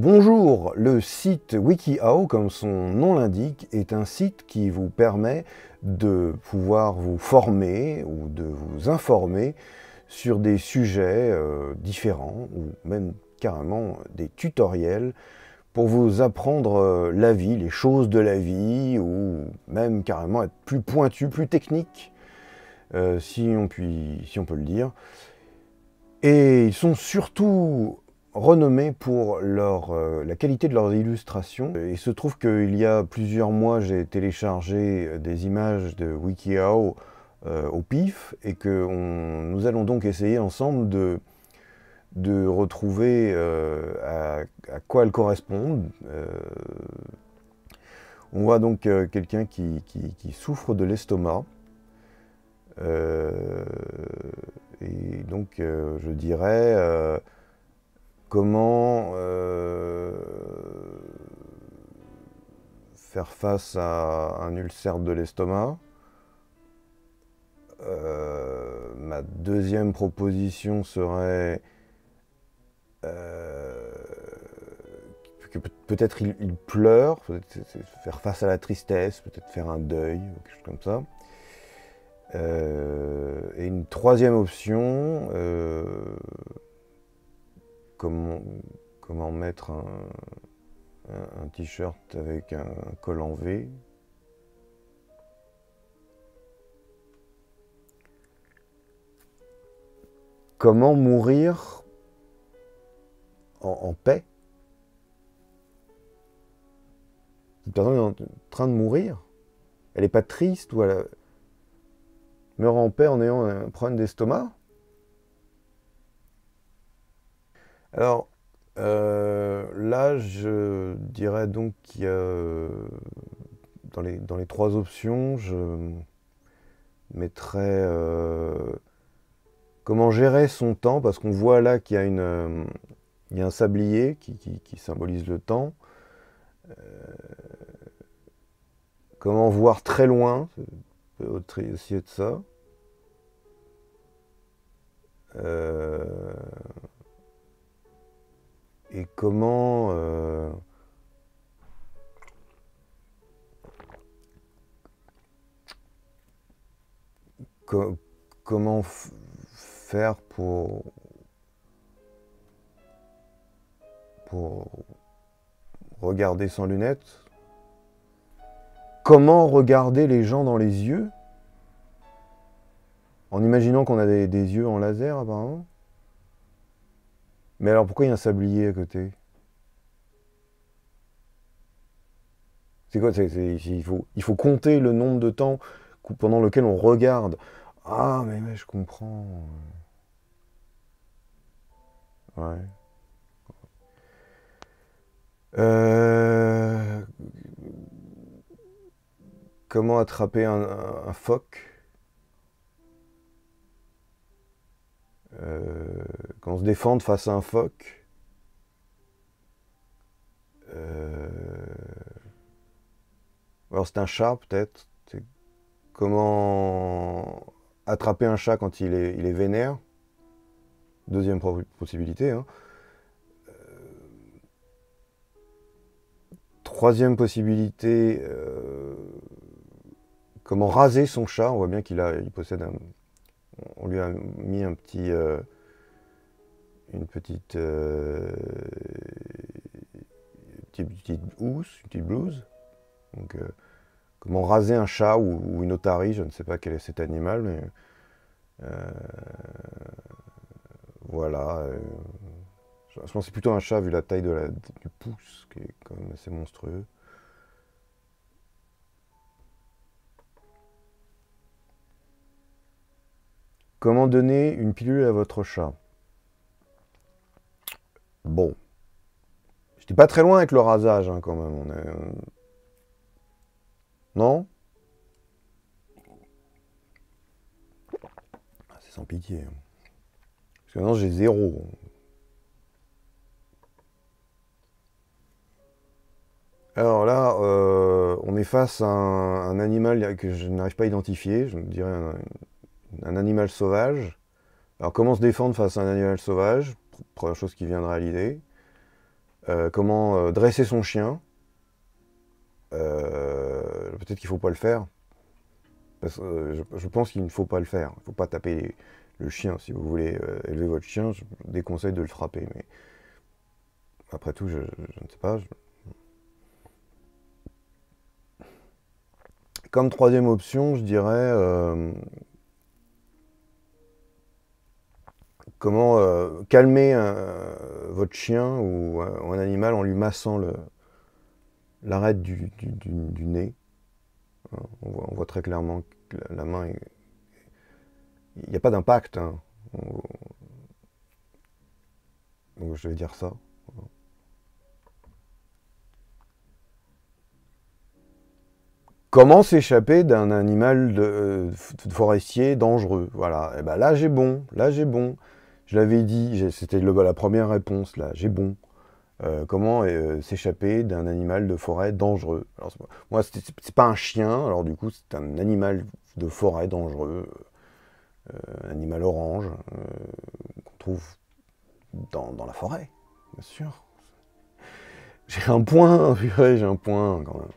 Bonjour, le site WikiHow, comme son nom l'indique, est un site qui vous permet de pouvoir vous former ou de vous informer sur des sujets différents ou même carrément des tutoriels pour vous apprendre la vie, les choses de la vie ou même carrément être plus pointu, plus technique, si on peut le dire. Et ils sont surtout renommés pour la qualité de leurs illustrations. Il se trouve qu'il y a plusieurs mois, j'ai téléchargé des images de WikiHow au pif et que nous allons donc essayer ensemble de retrouver à quoi elles correspondent. On voit donc quelqu'un qui souffre de l'estomac. Et donc je dirais comment faire face à un ulcère de l'estomac. Ma deuxième proposition serait que peut-être il pleure, faire face à la tristesse, peut-être faire un deuil, ou quelque chose comme ça. Et une troisième option, comment mettre un t-shirt avec un col en V. Comment mourir en paix. Cette personne est en train de mourir. Elle n'est pas triste ou elle meurt en paix en ayant un problème d'estomac. Alors, là, je dirais donc qu'il y a, dans les trois options, je mettrais comment gérer son temps, parce qu'on voit là qu'il y a il y a un sablier qui symbolise le temps. Comment voir très loin, ça peut aussi être ça. Et comment comment faire pour regarder sans lunettes. Comment regarder les gens dans les yeux en imaginant qu'on a des yeux en laser apparemment. Mais alors pourquoi il y a un sablier à côté? C'est quoi? Il faut compter le nombre de temps pendant lequel on regarde. Ah mais je comprends. Ouais. Comment attraper un phoque? Comment se défendre face à un phoque? Alors c'est un chat peut-être. Comment attraper un chat quand il est vénère? Deuxième possibilité. Hein. Troisième possibilité, comment raser son chat. On voit bien qu'il possède on lui a mis une petite housse, une petite blouse. Donc, comment raser un chat ou une otarie, je ne sais pas quel est cet animal, mais voilà. Je pense que c'est plutôt un chat vu la taille du pouce, qui est quand même assez monstrueux. Comment donner une pilule à votre chat? Bon. J'étais pas très loin avec le rasage, hein, quand même. Non? C'est sans pitié. Parce que maintenant j'ai 0. Alors là, on est face à un animal que je n'arrive pas à identifier, je dirais un animal sauvage. Alors comment se défendre face à un animal sauvage? Première chose qui viendra à l'idée. comment dresser son chien. Peut-être qu'il ne faut pas le faire. Parce que je pense qu'il ne faut pas le faire. Il ne faut pas taper le chien. Si vous voulez élever votre chien, je vous déconseille de le frapper. Mais après tout, je ne sais pas. Comme troisième option, je dirais comment calmer votre chien ou un animal en lui massant l'arête du nez. On voit très clairement que la main, il n'y a pas d'impact. Hein. Donc je vais dire ça. Comment s'échapper d'un animal de forestier dangereux? Voilà. Et ben là j'ai bon. Je l'avais dit, c'était la première réponse là. J'ai bon. Comment s'échapper d'un animal de forêt dangereux? Alors, moi, c'est pas un chien, alors du coup, c'est un animal de forêt dangereux, un animal orange qu'on trouve dans la forêt, bien sûr. J'ai un point, purée, j'ai un point quand même.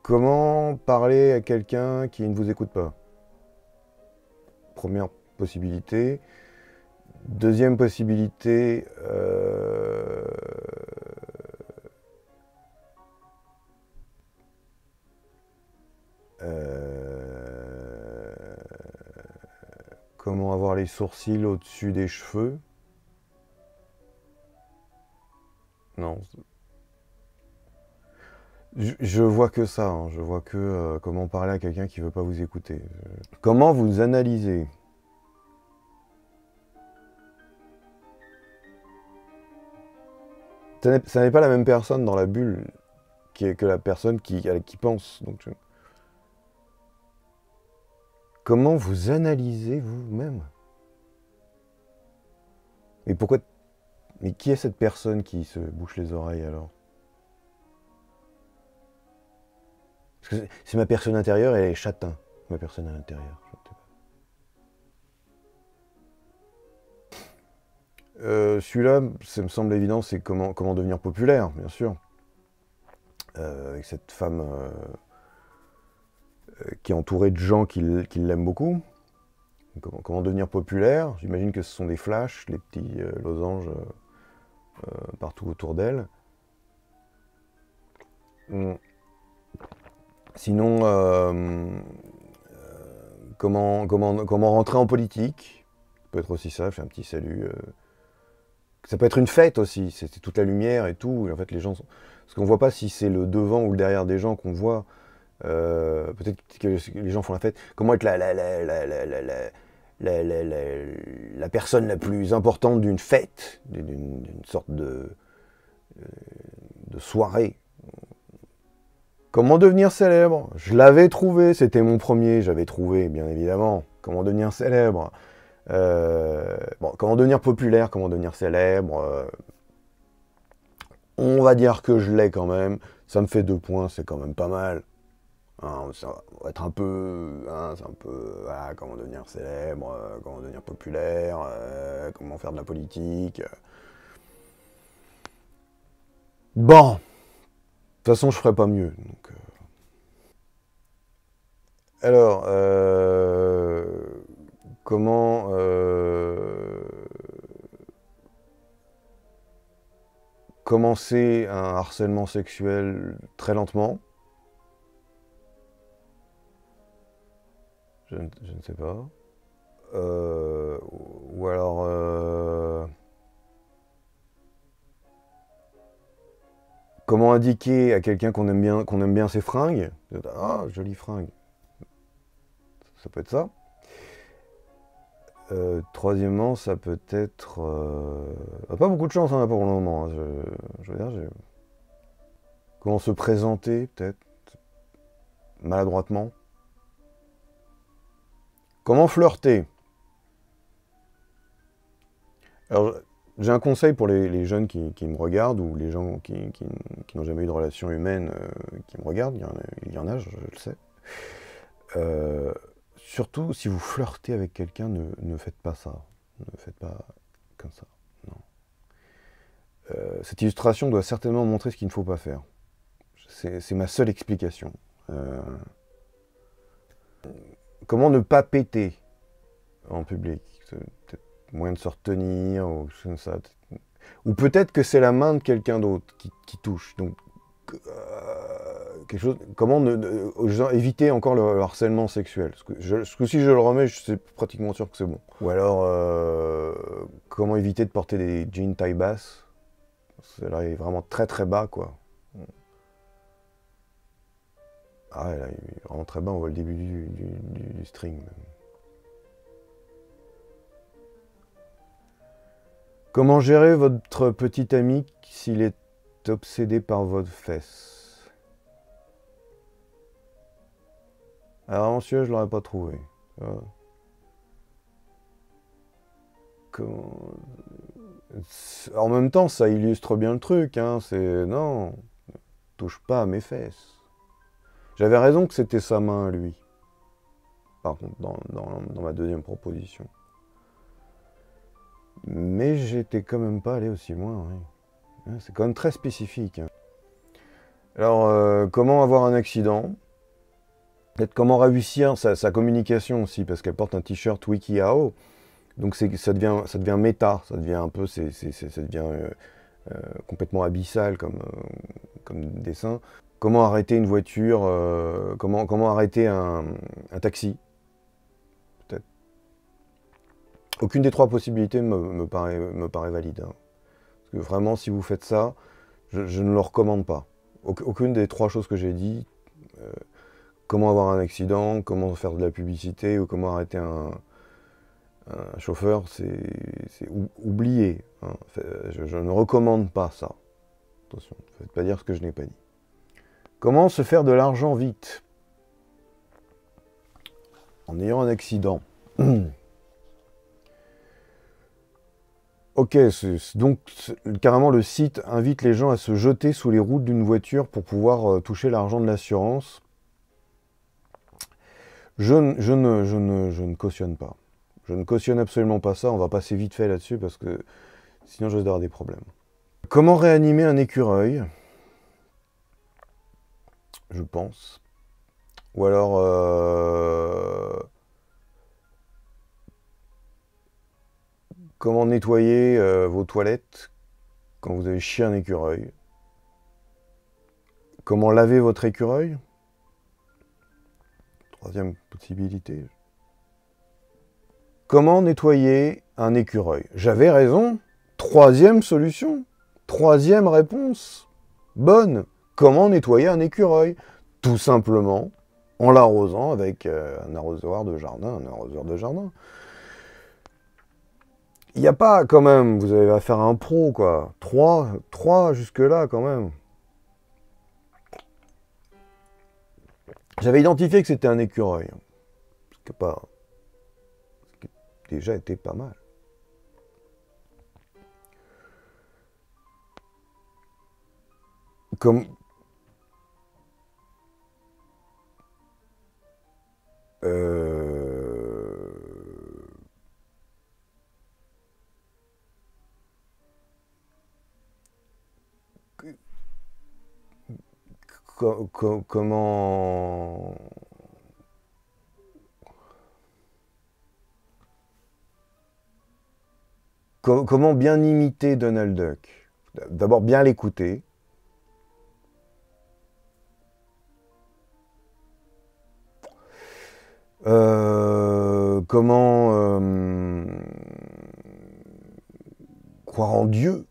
Comment parler à quelqu'un qui ne vous écoute pas? Première possibilité. Deuxième possibilité, comment avoir les sourcils au-dessus des cheveux? Non. Je vois que ça, hein. Je vois que comment parler à quelqu'un qui ne veut pas vous écouter. Comment vous analysez? Ça n'est pas la même personne dans la bulle que la personne qui pense. Donc, comment vous analysez vous-même? Et pourquoi? Mais qui est cette personne qui se bouche les oreilles alors? Parce que c'est ma personne intérieure, elle est châtain. Ma personne à l'intérieur. Celui-là, ça me semble évident, c'est comment devenir populaire, bien sûr. Avec cette femme qui est entourée de gens qui l'aiment beaucoup. Comment devenir populaire? J'imagine que ce sont des flashs, les petits losanges partout autour d'elle. Sinon, comment rentrer en politique? Ça peut être aussi ça, je fais un petit salut. Ça peut être une fête aussi, c'est toute la lumière et tout. Et en fait, les gens parce qu'on voit pas si c'est le devant ou le derrière des gens qu'on voit. Peut-être que les gens font la fête. Comment être la personne la plus importante d'une fête, d'une sorte de soirée. Comment devenir célèbre? Je l'avais trouvé, c'était mon premier, j'avais trouvé, bien évidemment. Comment devenir célèbre? Bon, comment devenir populaire, comment devenir célèbre? On va dire que je l'ai quand même. Ça me fait 2 points, c'est quand même pas mal. Hein, ça va être un peu, hein, c'est un peu, voilà, comment devenir célèbre, comment devenir populaire, comment faire de la politique. Bon, de toute façon, je ferai pas mieux. Donc, alors, comment commencer un harcèlement sexuel très lentement? Je ne sais pas. Ou alors, comment indiquer à quelqu'un qu'on aime bien ses fringues? Ah, jolie fringue. Ça peut être ça. Troisièmement, ça peut être... pas beaucoup de chance hein, pour le moment. Hein. Je veux dire, comment se présenter, peut-être, maladroitement. Comment flirter? Alors, j'ai un conseil pour les jeunes qui me regardent, ou les gens qui n'ont jamais eu de relation humaine qui me regardent, il y en a, je le sais. surtout, si vous flirtez avec quelqu'un, ne faites pas ça. Ne faites pas comme ça. Non. Cette illustration doit certainement montrer ce qu'il ne faut pas faire. C'est ma seule explication. Comment ne pas péter en public? Peut-être moyen de se retenir, ou comme ça. Ou peut-être que c'est la main de quelqu'un d'autre qui touche. Donc, quelque chose. Comment éviter encore le harcèlement sexuel? Parce que si je le remets, je suis pratiquement sûr que c'est bon. Ou alors, comment éviter de porter des jeans taille basse? Là, il est vraiment très très bas, quoi. Ah ouais, là, il est vraiment très bas, on voit le début du string. Même. Comment gérer votre petit ami s'il est obsédé par votre fesse? Alors, monsieur, je l'aurais pas trouvé. En même temps, ça illustre bien le truc, hein. C'est non, touche pas à mes fesses. J'avais raison que c'était sa main, lui. Par contre, dans ma deuxième proposition. Mais j'étais quand même pas allé aussi loin, oui. C'est quand même très spécifique. Hein. Alors, comment avoir un accident? Peut-être comment réussir sa communication aussi, parce qu'elle porte un t-shirt WikiHow. Donc ça devient méta, ça devient un peu, ça devient complètement abyssal comme dessin. Comment arrêter une voiture, comment arrêter un taxi? Peut-être. Aucune des trois possibilités me paraît valide. Hein. Parce que vraiment, si vous faites ça, je ne le recommande pas. Aucune des trois choses que j'ai dit, comment avoir un accident, comment faire de la publicité, ou comment arrêter un chauffeur, c'est oublié. Hein. Je ne recommande pas ça. Attention, ne faites pas dire ce que je n'ai pas dit. Comment se faire de l'argent vite? En ayant un accident. Ok, donc carrément le site invite les gens à se jeter sous les roues d'une voiture pour pouvoir toucher l'argent de l'assurance. Je ne cautionne pas. Je ne cautionne absolument pas ça, on va passer vite fait là-dessus parce que sinon je risque d'avoir des problèmes. Comment réanimer un écureuil? Je pense. Ou alors... comment nettoyer vos toilettes quand vous avez chié un écureuil? Comment laver votre écureuil? Troisième possibilité. Comment nettoyer un écureuil? J'avais raison. Troisième solution. Troisième réponse. Bonne. Comment nettoyer un écureuil? Tout simplement en l'arrosant avec un arrosoir de jardin. Il n'y a pas quand même, vous avez affaire à un pro quoi. Trois jusque-là quand même. J'avais identifié que c'était un écureuil. Ce qui déjà était pas mal. Comme... comment... Comment bien imiter Donald Duck? D'abord bien l'écouter. Comment croire en Dieu?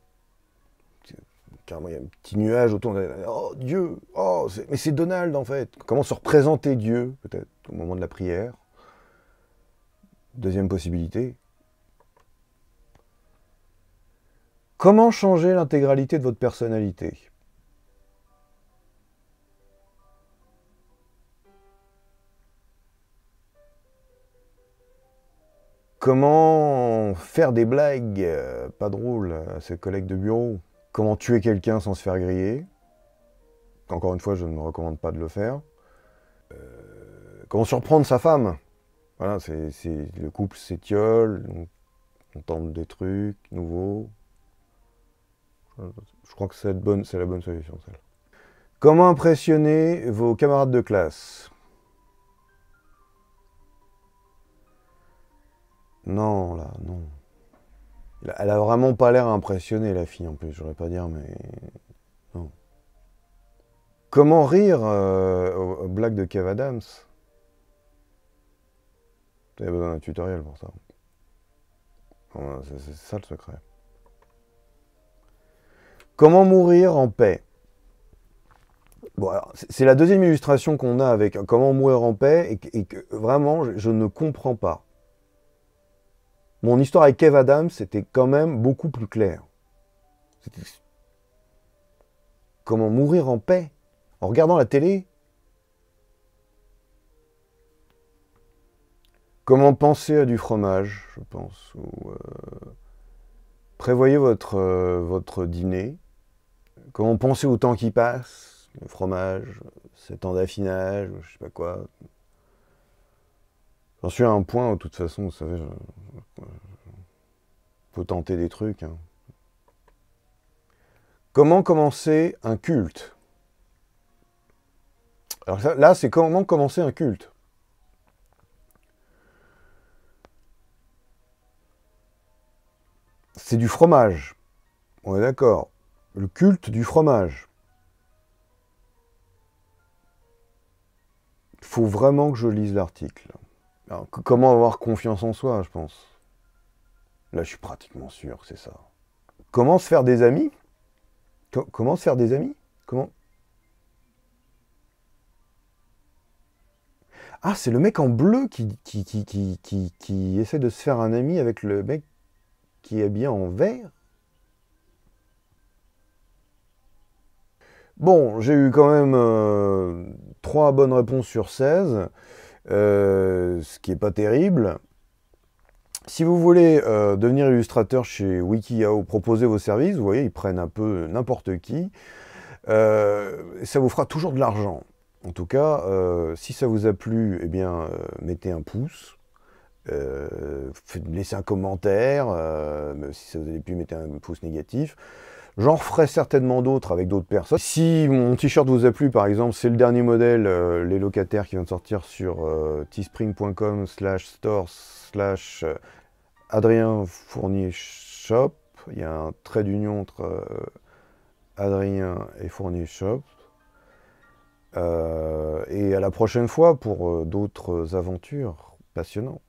Carrément, il y a un petit nuage autour de... Oh, Dieu! Oh, mais c'est Donald, en fait! Comment se représenter Dieu, peut-être, au moment de la prière? Deuxième possibilité. Comment changer l'intégralité de votre personnalité? Comment faire des blagues pas drôles à ses collègues de bureau? Comment tuer quelqu'un sans se faire griller? Encore une fois, je ne me recommande pas de le faire. Comment surprendre sa femme? Voilà, le couple s'étiole, on tente des trucs nouveaux. Je crois que c'est la bonne solution, celle. Comment impressionner vos camarades de classe? Non, là, non. Elle a vraiment pas l'air impressionnée, la fille, en plus. J'aurais pas dire, mais... Non. Comment rire aux blagues de Kev Adams? Vous avez besoin d'un tutoriel pour ça. C'est ça le secret. Comment mourir en paix? Bon, c'est la deuxième illustration qu'on a avec comment mourir en paix et que vraiment, je ne comprends pas. Mon histoire avec Kev Adams, c'était quand même beaucoup plus clair. Comment mourir en paix? En regardant la télé? Comment penser à du fromage, je pense. Prévoyez votre dîner. Comment penser au temps qui passe? Le fromage, 7 ans d'affinage, je sais pas quoi. J'en suis à un point où, de toute façon, vous savez, faut tenter des trucs. Hein. Comment commencer un culte? Alors là, c'est comment commencer un culte. C'est du fromage. On est d'accord. Le culte du fromage. Il faut vraiment que je lise l'article. Alors, comment avoir confiance en soi, je pense. Là, je suis pratiquement sûr que c'est ça. Comment se faire des amis? Comment se faire des amis? Comment? Ah, c'est le mec en bleu qui essaie de se faire un ami avec le mec qui est habillé en vert? Bon, j'ai eu quand même 3 bonnes réponses sur 16, ce qui n'est pas terrible. Si vous voulez devenir illustrateur chez WikiHow, proposer vos services, vous voyez, ils prennent un peu n'importe qui. Ça vous fera toujours de l'argent. En tout cas, si ça vous a plu, eh bien, mettez un pouce. Laissez un commentaire. Si ça vous a plu, mettez un pouce négatif. J'en referai certainement d'autres avec d'autres personnes. Si mon t-shirt vous a plu, par exemple, c'est le dernier modèle, les locataires, qui vient de sortir sur teespring.com/store/Adrien Fournier Shop. Il y a un trait d'union entre Adrien et Fournier Shop. Et à la prochaine fois pour d'autres aventures passionnantes.